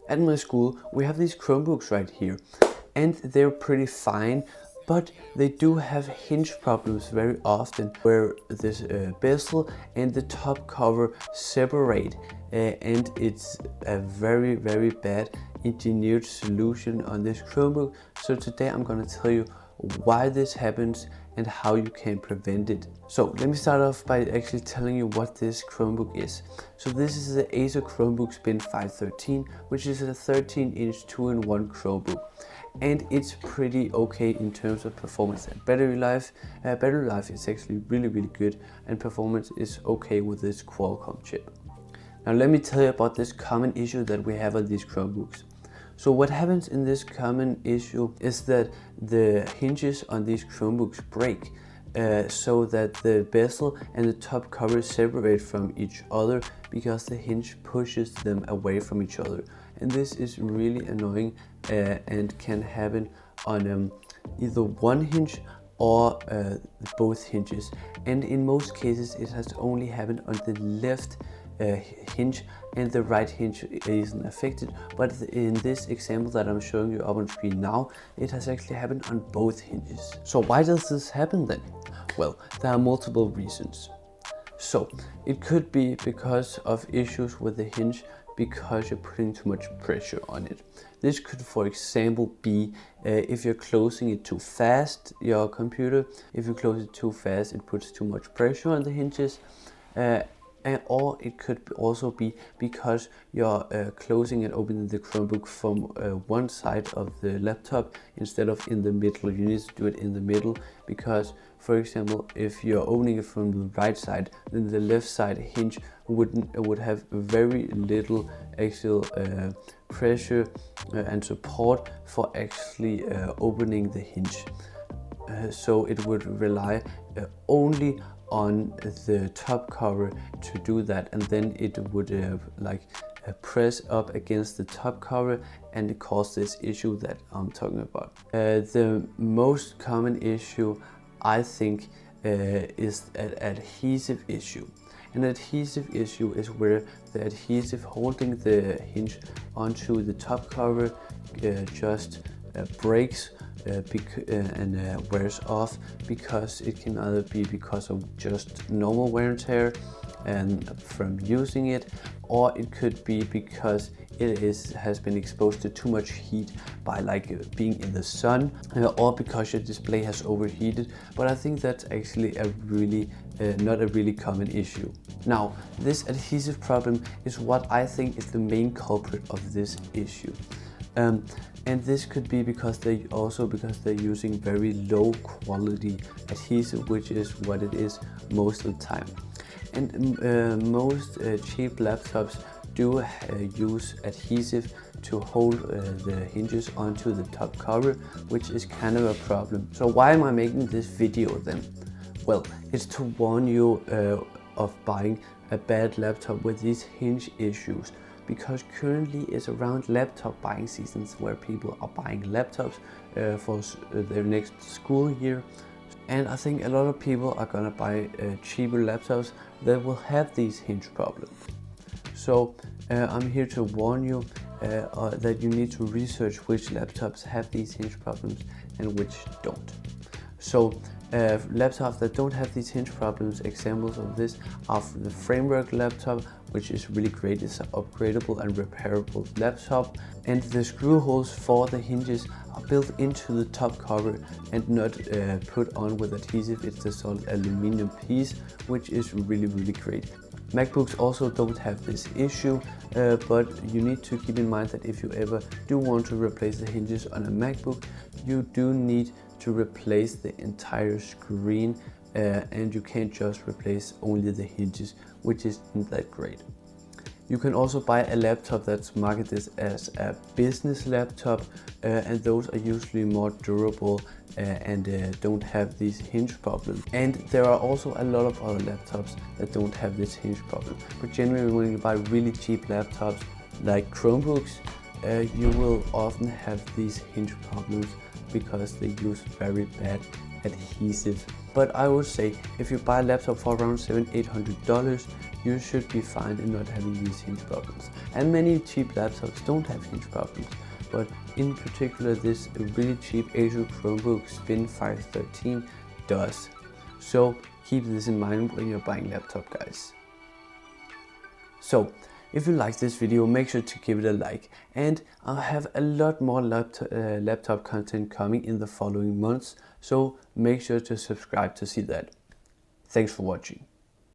At my school, we have these Chromebooks right here, and they're pretty fine, but they do have hinge problems very often, where this bezel and the top cover separate, and it's a very bad engineered solution on this Chromebook. So today I'm going to tell you why this happens and how you can prevent it. So let me start off by actually telling you what this Chromebook is. So this is the Acer Chromebook Spin 513, which is a 13-inch 2-in-1 Chromebook. And it's pretty okay in terms of performance and battery life. Battery life is actually really good, and performance is okay with this Qualcomm chip. Now let me tell you about this common issue that we have on these Chromebooks. So what happens in this common issue is that the hinges on these Chromebooks break, so that the bezel and the top cover separate from each other because the hinge pushes them away from each other. And this is really annoying, and can happen on either one hinge or both hinges. And in most cases it has only happened on the left hinge, and the right hinge isn't affected, but in this example that I'm showing you up on screen now, it has actually happened on both hinges. So why does this happen then? Well, there are multiple reasons. So it could be because of issues with the hinge, because you're putting too much pressure on it. This could, for example, be if you're closing it too fast, your computer. If you close it too fast, it puts too much pressure on the hinges. Or it could also be because you're closing and opening the Chromebook from one side of the laptop instead of in the middle. You need to do it in the middle because, for example, if you're opening it from the right side, then the left side hinge would have very little actual pressure and support for actually opening the hinge. So it would rely only on the top cover to do that, and then it would press up against the top cover and cause this issue that I'm talking about. The most common issue, I think, is an adhesive issue. An adhesive issue is where the adhesive holding the hinge onto the top cover just breaks and wears off, because it can either be because of just normal wear and tear and from using it, or it could be because it has been exposed to too much heat by being in the sun, or because your display has overheated. But I think that's actually a really not a really common issue. Now, this adhesive problem is what I think is the main culprit of this issue. And this could be because they're using very low quality adhesive, which is what it is most of the time. And most cheap laptops do use adhesive to hold the hinges onto the top cover, which is kind of a problem. So why am I making this video then? Well, it's to warn you of buying a bad laptop with these hinge issues, because currently it's around laptop buying seasons where people are buying laptops for their next school year. And I think a lot of people are gonna buy cheaper laptops that will have these hinge problems. So I'm here to warn you that you need to research which laptops have these hinge problems and which don't. So laptops that don't have these hinge problems, examples of this are the Framework laptop, which is really great. It's an upgradable and repairable laptop, and the screw holes for the hinges are built into the top cover and not put on with adhesive. It's a solid aluminum piece, which is really great. MacBooks also don't have this issue, but you need to keep in mind that if you ever do want to replace the hinges on a MacBook, you do need to replace the entire screen, and you can't just replace only the hinges, which isn't that great. You can also buy a laptop that's marketed as a business laptop, and those are usually more durable and don't have these hinge problems. And there are also a lot of other laptops that don't have this hinge problem. But generally, when you buy really cheap laptops like Chromebooks, you will often have these hinge problems because they use very bad adhesive But I would say if you buy a laptop for around $700-800, you should be fine in not having these hinge problems. And many cheap laptops don't have hinge problems, but in particular this really cheap Asus Chromebook Spin 513 does. So keep this in mind when you're buying a laptop, guys. So if you like this video, make sure to give it a like, and I'll have a lot more laptop content coming in the following months, so make sure to subscribe to see that. Thanks for watching.